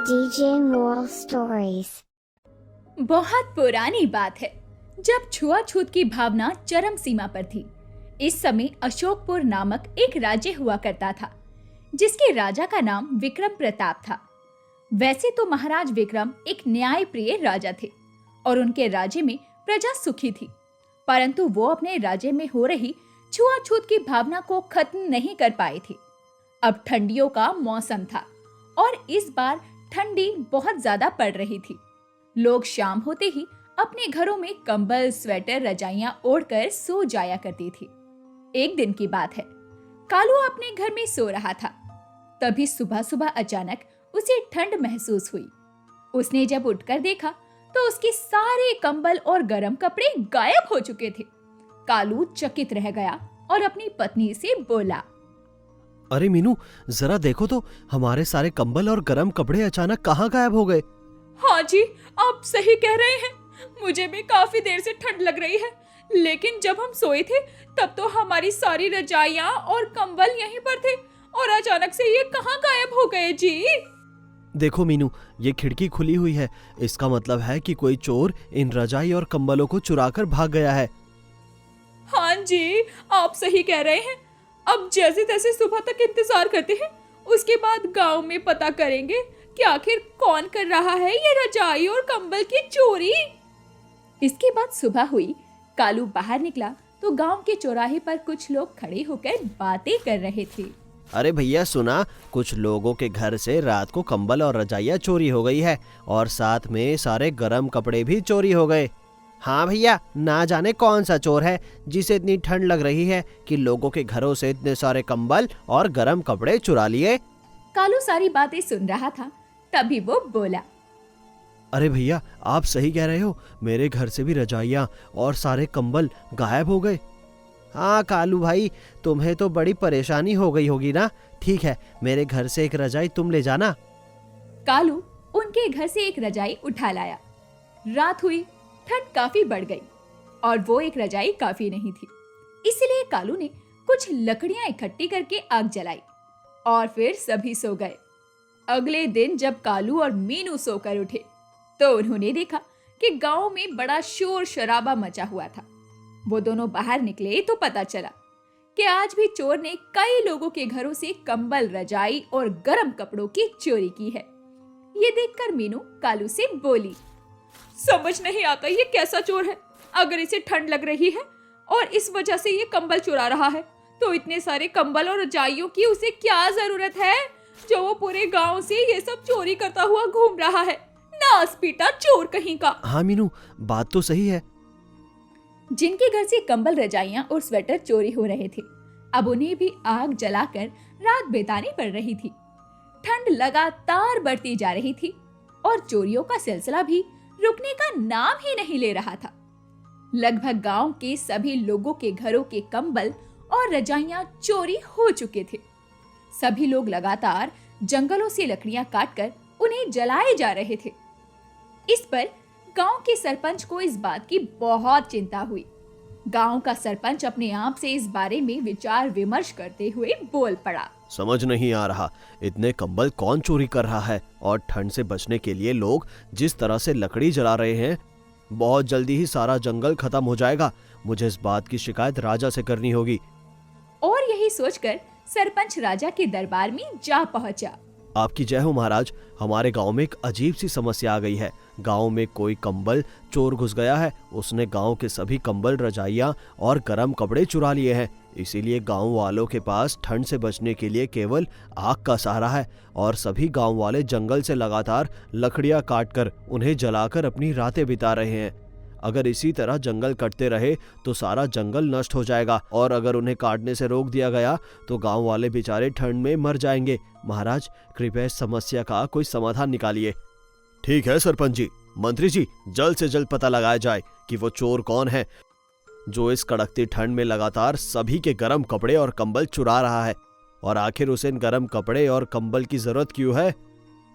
DJ Moral Stories। बहुत पुरानी बात है जब छुआछूत की भावना चरम सीमा पर थी। इस समय अशोकपुर नामक एक राज्य हुआ करता था जिसके राजा का नाम विक्रम प्रताप था। वैसे तो महाराज विक्रम एक न्यायप्रिय राजा थे और उनके राज्य में प्रजा सुखी थी, परंतु वो अपने राज्य में हो रही छुआछूत की भावना को खत्म नहीं कर पाए थे। अब ठंडियों का मौसम था और इस बार ठंडी बहुत ज्यादा पड़ रही थी। लोग शाम होते ही अपने घरों में कंबल, स्वेटर, रजाइयां ओढ़कर सो जाया करती थी। एक दिन की बात है, कालू अपने घर में सो रहा था। तभी सुबह सुबह अचानक उसे ठंड महसूस हुई। उसने जब उठकर देखा तो उसके सारे कंबल और गर्म कपड़े गायब हो चुके थे। कालू चकित रह गया और अपनी पत्नी से बोला, अरे मीनू, जरा देखो तो हमारे सारे कंबल और गर्म कपड़े अचानक कहाँ गायब हो गए। हाँ जी, आप सही कह रहे हैं। मुझे भी काफी देर से ठंड लग रही है, लेकिन जब हम सोए थे तब तो हमारी सारी रजाइयां और कंबल यहीं पर थे और अचानक से ये कहाँ गायब हो गए जी। देखो मीनू, ये खिड़की खुली हुई है। इसका मतलब है कि कोई चोर इन रजाई और कंबलों को चुराकर भाग गया है। हाँ जी, आप सही कह रहे हैं। अब जैसे तैसे सुबह तक इंतजार करते हैं, उसके बाद गांव में पता करेंगे कि आखिर कौन कर रहा है ये रजाई और कंबल की चोरी। इसके बाद सुबह हुई। कालू बाहर निकला तो गांव के चौराहे पर कुछ लोग खड़े होकर बातें कर रहे थे। अरे भैया सुना, कुछ लोगों के घर से रात को कंबल और रजाइयाँ चोरी हो गई है और साथ में सारे गर्म कपड़े भी चोरी हो गए। हाँ भैया, ना जाने कौन सा चोर है जिसे इतनी ठंड लग रही है कि लोगों के घरों से इतने सारे कंबल और गर्म कपड़े चुरा लिए। कालू सारी बातें सुन रहा था, तभी वो बोला, अरे भैया, आप सही कह रहे हो, मेरे घर से भी रजाइयाँ और सारे कंबल गायब हो गए। हाँ कालू भाई, तुम्हें तो बड़ी परेशानी हो गई होगी ना। ठीक है, मेरे घर से एक रजाई तुम ले जाना। कालू उनके घर से एक रजाई उठा लाया। रात हुई, ठंड काफी बढ़ गई और वो एक रजाई काफी नहीं थी, इसलिए कालू ने कुछ लकड़ियां इकट्ठी करके आग जलाई और फिर सभी सो गए। अगले दिन जब कालू और मीनू सोकर उठे तो उन्होंने देखा कि गांव में बड़ा शोर शराबा मचा हुआ था। वो दोनों बाहर निकले तो पता चला कि आज भी चोर ने कई लोगों के घरों से कंबल, रजाई और गर्म कपड़ों की चोरी की है। ये देखकर मीनू कालू से बोली, समझ नहीं आता ये कैसा चोर है। अगर इसे ठंड लग रही है और इस वजह से ये कंबल चुरा रहा है तो इतने सारे कंबल और रजाइयों की उसे क्या जरूरत है जो वो पूरे गांव से ये सब चोरी करता हुआ घूम रहा है। नास पीटा चोर कहीं का। हाँ मीनू, बात तो सही है। जिनके घर से कंबल, रजाइयां और स्वेटर चोरी हो रहे थे, अब उन्हें भी आग जलाकर रात बितानी पड़ रही थी। ठंड लगातार बढ़ती जा रही थी और चोरियों का सिलसिला भी रुकने का नाम ही नहीं ले रहा था। लगभग गांव के सभी लोगों के घरों के कंबल और रजाइयां चोरी हो चुके थे। सभी लोग लगातार जंगलों से लकड़ियां काटकर उन्हें जलाए जा रहे थे। इस पर गांव के सरपंच को इस बात की बहुत चिंता हुई। गांव का सरपंच अपने आप से इस बारे में विचार विमर्श करते हुए बोल पड़ा, समझ नहीं आ रहा, इतने कंबल कौन चोरी कर रहा है और ठंड से बचने के लिए लोग जिस तरह से लकड़ी जला रहे हैं, बहुत जल्दी ही सारा जंगल खत्म हो जाएगा। मुझे इस बात की शिकायत राजा से करनी होगी। और यही सोचकर सरपंच राजा के दरबार में जा पहुंचा। आपकी जय हो महाराज, हमारे गांव में एक अजीब सी समस्या आ गई है। गांव में कोई कंबल चोर घुस गया है। उसने गांव के सभी कंबल, रजाइयां और गर्म कपड़े चुरा लिए हैं। इसीलिए गांव वालों के पास ठंड से बचने के लिए केवल आग का सहारा है और सभी गांव वाले जंगल से लगातार लकड़ियां काटकर उन्हें जलाकर अपनी रातें बिता रहे हैं। अगर इसी तरह जंगल कटते रहे तो सारा जंगल नष्ट हो जाएगा और अगर उन्हें काटने से रोक दिया गया तो गांव वाले बेचारे ठंड में मर जाएंगे। महाराज, कृपया इस समस्या का कोई समाधान निकालिए। ठीक है सरपंच जी, मंत्री जी, जल्द से जल्द पता लगाया जाए कि वो चोर कौन है जो इस कड़कती ठंड में लगातार सभी के गर्म कपड़े और कंबल चुरा रहा है और आखिर उसे इन गर्म कपड़े और कंबल की जरूरत क्यों है।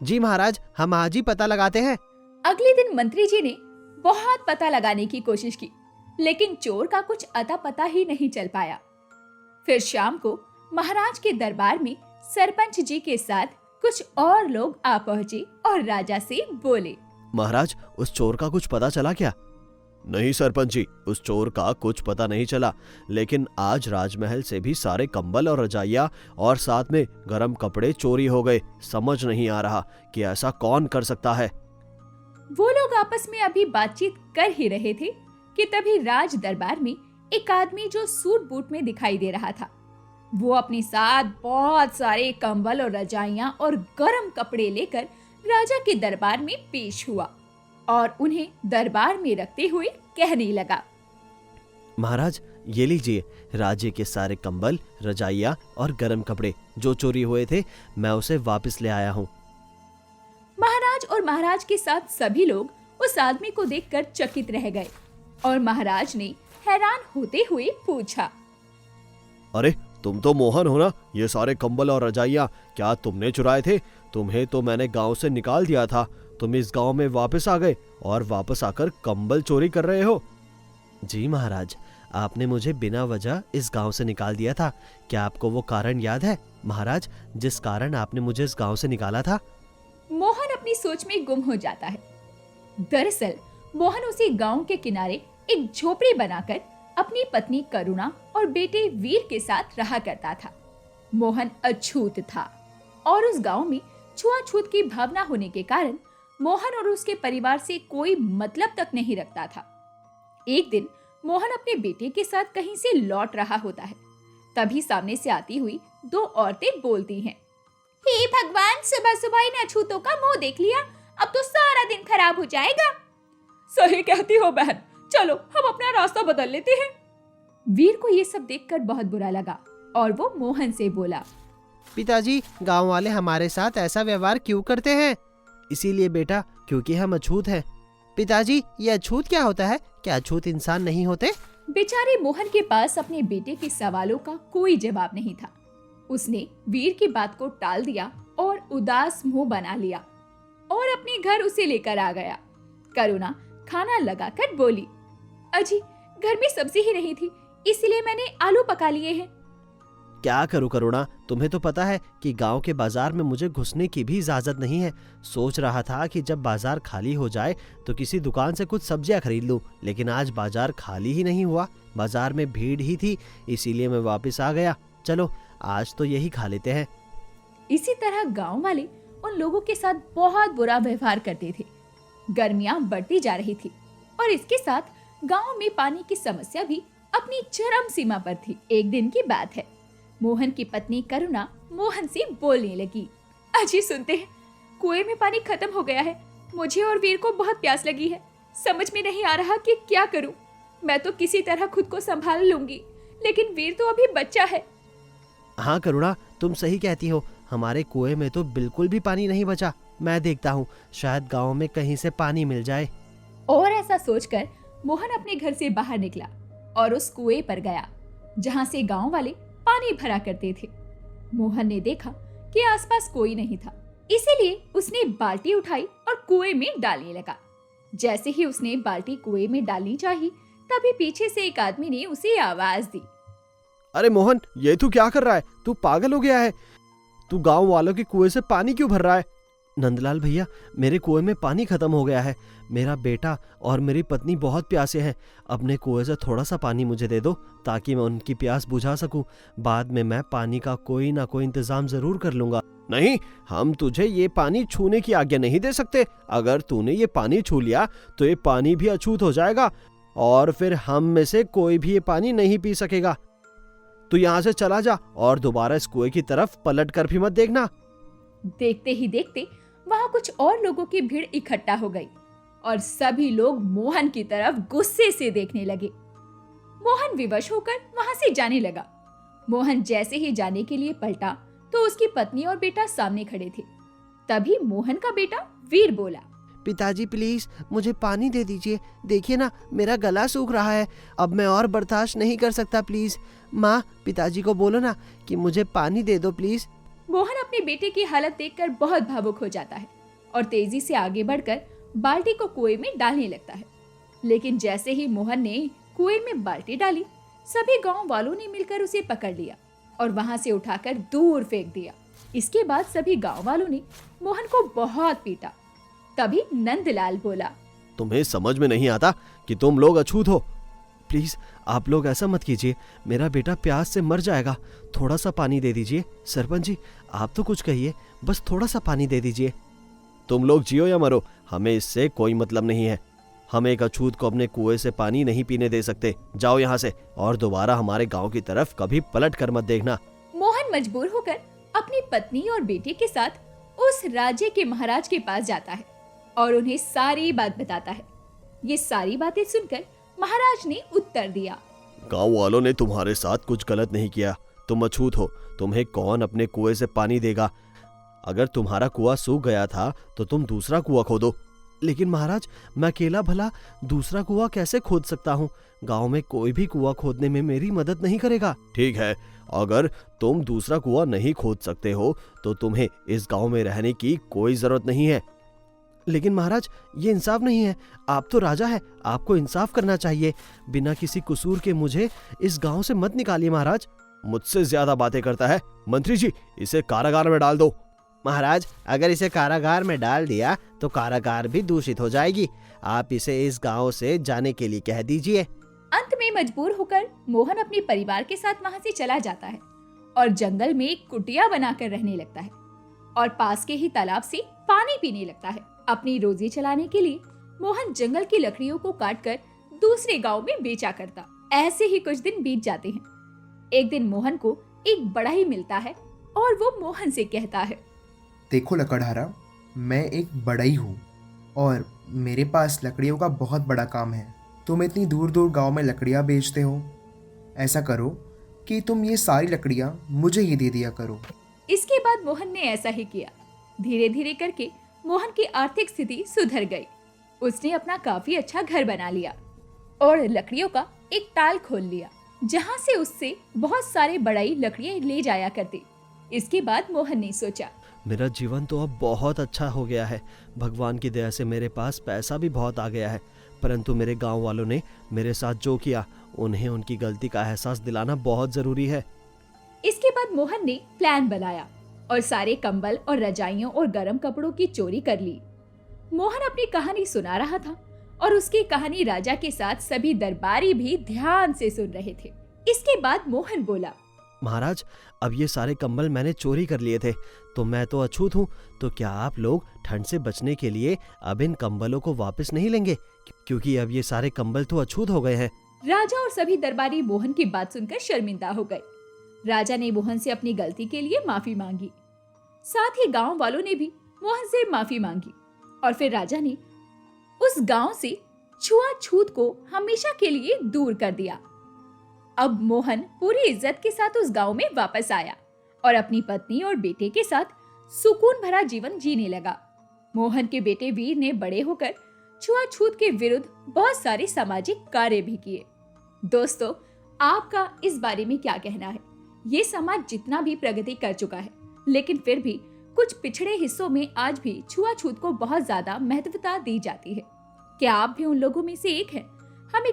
जी महाराज, हम आज ही पता लगाते हैं। अगले दिन मंत्री जी ने बहुत पता लगाने की कोशिश की, लेकिन चोर का कुछ अता पता ही नहीं चल पाया। फिर शाम को महाराज के दरबार में सरपंच जी के साथ कुछ और लोग आ पहुंचे और राजा से बोले, महाराज, उस चोर का कुछ पता चला क्या? नहीं सरपंच जी, उस चोर का कुछ पता नहीं चला, लेकिन आज राजमहल से भी सारे कंबल और रजाइयां और साथ में गर्म कपड़े चोरी हो गए। समझ नहीं आ रहा कि ऐसा कौन कर सकता है। वो लोग आपस में अभी बातचीत कर ही रहे थे कि तभी राज दरबार में एक आदमी जो सूट बूट में दिखाई दे रहा था, वो अपने साथ बहुत सारे कंबल और रजाइयां और गर्म कपड़े लेकर राजा के दरबार में पेश हुआ और उन्हें दरबार में रखते हुए कहने लगा, महाराज, ये लीजिए राज्य के सारे कंबल, रजाइयां और गर्म कपड़े जो चोरी हुए थे, मैं उसे वापस ले आया हूँ। महाराज और महाराज के साथ सभी लोग उस आदमी को देखकर चकित रह गए और महाराज ने हैरान होते हुए पूछा, अरे तुम तो मोहन हो ना? ये सारे कंबल और रजाइयां क्या तुमने चुराए थे? तुम्हें तो मैंने गांव से निकाल दिया था, तुम इस गांव में वापस आ गए और वापस आकर कंबल चोरी कर रहे हो। जी महाराज, आपने मुझे बिना वजह इस गांव से निकाल दिया था। क्या आपको वो कारण याद है महाराज, जिस कारण आपने मुझे इस गांव से निकाला था? मोहन अपनी सोच में गुम हो जाता है। दरअसल मोहन उसी गांव के किनारे एक झोपड़ी बनाकर अपनी पत्नी करुणा और बेटे वीर के साथ रहा करता था। मोहन अछूत था और उस गांव में छुआछूत की भावना होने के कारण मोहन और उसके परिवार से कोई मतलब तक नहीं रखता था। एक दिन मोहन अपने बेटे के साथ कहीं से लौट रहा होता है, तभी सामने से आती हुई दो औरतें बोलती हैं, हे भगवान, सुबह सुबह इन अछूतों का मुंह देख लिया, अब तो सारा दिन खराब हो जाएगा। सही कहती हो बहन, चलो हम अपना रास्ता बदल लेते हैं। वीर को ये सब देखकर बहुत बुरा लगा और वो मोहन से बोला, पिताजी, गांव वाले हमारे साथ ऐसा व्यवहार क्यों करते हैं? इसीलिए बेटा, क्योंकि हम अछूत हैं। पिताजी, ये अछूत क्या होता है? क्या अछूत इंसान नहीं होते? बेचारे मोहन के पास अपने बेटे के सवालों का कोई जवाब नहीं था। उसने वीर की बात को टाल दिया और उदास मुंह बना लिया और अपने घर उसे लेकर आ गया। करुणा खाना लगाकर बोली, अजी, घर में सब्जी ही नहीं थी, इसलिए मैंने आलू पका लिए हैं। क्या करूं करुणा, तुम्हें तो पता है कि गांव के बाजार में मुझे घुसने की भी इजाजत नहीं है। सोच रहा था कि जब बाजार खाली हो जाए तो किसी दुकान से कुछ सब्जियां खरीद लूं, लेकिन आज बाजार खाली ही नहीं हुआ, बाजार में भीड़ ही थी, इसीलिए मैं वापस आ गया। चलो आज तो यही खा लेते हैं। इसी तरह गांव वाले उन लोगों के साथ बहुत बुरा व्यवहार करते थे। गर्मियां बढ़ती जा रही थी और इसके साथ गांव में पानी की समस्या भी अपनी चरम सीमा पर थी। एक दिन की बात है, मोहन की पत्नी करुणा मोहन से बोलने लगी, अजी सुनते हैं, कुएं में पानी खत्म हो गया है, मुझे और वीर को बहुत प्यास लगी है, समझ में नहीं आ रहा कि क्या करूं। मैं तो किसी तरह खुद को संभाल लूंगी, लेकिन वीर तो अभी बच्चा है। हाँ करुणा, तुम सही कहती हो, हमारे कुएं में तो बिल्कुल भी पानी नहीं बचा। मैं देखता हूँ, शायद गांव में कहीं से पानी मिल जाए। और ऐसा सोचकर मोहन अपने घर से बाहर निकला और उस कुएं पर गया जहां से गांव वाले पानी भरा करते थे। मोहन ने देखा कि आसपास कोई नहीं था, इसीलिए उसने बाल्टी उठाई और कुएं में डालने लगा। जैसे ही उसने बाल्टी कुएं में डालनी चाहिए, तभी पीछे से एक आदमी ने उसे आवाज दी, अरे मोहन, ये तू क्या कर रहा है? तू पागल हो गया है? तू गांव वालों के कुएं से पानी क्यों भर रहा है? नंदलाल भैया, मेरे कुएं में पानी खत्म हो गया है। मेरा बेटा और मेरी पत्नी बहुत प्यासे हैं। अपने कुएं से थोड़ा सा पानी मुझे दे दो ताकि मैं उनकी प्यास बुझा सकूं। बाद में मैं पानी का कोई ना कोई इंतजाम जरूर कर लूंगा। नहीं, हम तुझे ये पानी छूने की आज्ञा नहीं दे सकते। अगर तूने ये पानी छू लिया तो ये पानी भी अछूत हो जाएगा और फिर हम में से कोई भी ये पानी नहीं पी सकेगा। तू यहाँ से चला जा और दोबारा इस कुएं की तरफ पलट कर भी मत देखना। देखते ही देखते वहां कुछ और लोगों की भीड़ इकट्ठा हो गई और सभी लोग मोहन की तरफ गुस्से से देखने लगे। मोहन विवश होकर वहां से जाने लगा। मोहन जैसे ही जाने के लिए पलटा तो उसकी पत्नी और बेटा सामने खड़े थे। तभी मोहन का बेटा वीर बोला, पिताजी प्लीज मुझे पानी दे दीजिए, देखिए ना मेरा गला सूख रहा है, अब मैं और बर्दाश्त नहीं कर सकता। प्लीज माँ, पिताजी को बोलो ना कि मुझे पानी दे दो प्लीज। मोहन अपने बेटे की हालत देखकर बहुत भावुक हो जाता है और तेजी से आगे बढ़कर बाल्टी को कुएं में डालने लगता है। लेकिन जैसे ही मोहन ने कुएं में बाल्टी डाली, सभी गांव वालों ने मिलकर उसे पकड़ लिया और वहां से उठाकर दूर फेंक दिया। इसके बाद सभी गांव वालों ने मोहन को बहुत पीटा। तभी नंदलाल बोला, तुम्हें समझ में नहीं आता कि तुम लोग अछूत हो। प्लीज आप लोग ऐसा मत कीजिए, मेरा बेटा प्यास से मर जाएगा, थोड़ा सा पानी दे दीजिए। सरपंच जी आप तो कुछ कहिए, बस थोड़ा सा पानी दे दीजिए। तुम लोग जियो या मरो, हमें इससे कोई मतलब नहीं है। हम एक अछूत को अपने कुएं से पानी नहीं पीने दे सकते। जाओ यहाँ से और दोबारा हमारे गांव की तरफ कभी पलट कर मत देखना। मोहन मजबूर होकर अपनी पत्नी और बेटे के साथ उस राज्य के महाराज के पास जाता है और उन्हें सारी बात बताता है। ये सारी बातें सुनकर महाराज ने उत्तर दिया, गांव वालों ने तुम्हारे साथ कुछ गलत नहीं किया। तुम अछूत हो, तुम्हें कौन अपने कुएं से पानी देगा? अगर तुम्हारा कुआं सूख गया था तो तुम दूसरा कुआं खोदो। लेकिन महाराज मैं अकेला भला दूसरा कुआं कैसे खोद सकता हूँ? गांव में कोई भी कुआं खोदने में मेरी मदद नहीं करेगा। ठीक है, अगर तुम दूसरा कुआं नहीं खोद सकते हो तो तुम्हें इस गांव में रहने की कोई जरूरत नहीं है। लेकिन महाराज ये इंसाफ नहीं है, आप तो राजा है, आपको इंसाफ करना चाहिए। बिना किसी कसूर के मुझे इस गांव से मत निकालिए महाराज। मुझसे ज्यादा बातें करता है। मंत्री जी, इसे कारागार में डाल दो। महाराज अगर इसे कारागार में डाल दिया तो कारागार भी दूषित हो जाएगी। आप इसे इस गांव से जाने के लिए कह दीजिए। अंत में मजबूर होकर मोहन अपने परिवार के साथ वहां से चला जाता है और जंगल में एक कुटिया बनाकर रहने लगता है और पास के ही तालाब से पानी पीने लगता है। अपनी रोजी चलाने के लिए मोहन जंगल की लकड़ियों को काटकर दूसरे गांव में बेचा करता। ऐसे ही कुछ दिन बीत जाते हैं। एक दिन मोहन को एक बढ़ई मिलता है और वो मोहन से कहता है, देखो लकड़हारा, मैं एक बढ़ई हूँ और मेरे पास लकड़ियों का बहुत बड़ा काम है। तुम इतनी दूर दूर गांव में लकड़ियाँ बेचते हो, ऐसा करो कि तुम ये सारी लकड़ियाँ मुझे ही दे दिया करो। इसके बाद मोहन ने ऐसा ही किया। धीरे धीरे करके मोहन की आर्थिक स्थिति सुधर गई। उसने अपना काफी अच्छा घर बना लिया और लकड़ियों का एक टाल खोल लिया, जहाँ से उससे बहुत सारे बढ़ई लकड़ियाँ ले जाया करते। इसके बाद मोहन ने सोचा, मेरा जीवन तो अब बहुत अच्छा हो गया है। भगवान की दया से मेरे पास पैसा भी बहुत आ गया है, परंतु मेरे गांव वालों ने मेरे साथ जो किया उन्हें उनकी गलती का एहसास दिलाना बहुत जरूरी है। इसके बाद मोहन ने प्लान बनाया और सारे कंबल और रजाइयों और गर्म कपड़ों की चोरी कर ली। मोहन अपनी कहानी सुना रहा था और उसकी कहानी राजा के साथ सभी दरबारी भी ध्यान से सुन रहे थे। इसके बाद मोहन बोला, महाराज अब ये सारे कंबल मैंने चोरी कर लिए थे, तो मैं तो अछूत हूँ, तो क्या आप लोग ठंड से बचने के लिए अब इन कंबलों को वापस नहीं लेंगे? क्योंकि अब ये सारे कंबल तो अछूत हो गए हैं। राजा और सभी दरबारी मोहन की बात सुनकर शर्मिंदा हो गए। राजा ने मोहन से अपनी गलती के लिए माफी मांगी। साथ ही गांव वालों ने भी मोहन से माफी मांगी और फिर राजा ने उस गांव से छुआछूत को हमेशा के लिए दूर कर दिया। अब मोहन पूरी इज्जत के साथ उस गांव में वापस आया और अपनी पत्नी और बेटे के साथ सुकून भरा जीवन जीने लगा। मोहन के बेटे वीर ने बड़े होकर छुआछूत के विरुद्ध बहुत सारे सामाजिक कार्य भी किए। दोस्तों, आपका इस बारे में क्या कहना है? ये समाज जितना भी प्रगति कर चुका है, लेकिन फिर भी कुछ पिछड़े हिस्सों में आज भी छुआछूत को बहुत ज्यादा महत्वता दी जाती है। क्या आप भी उन लोगों में से एक हैं? हमें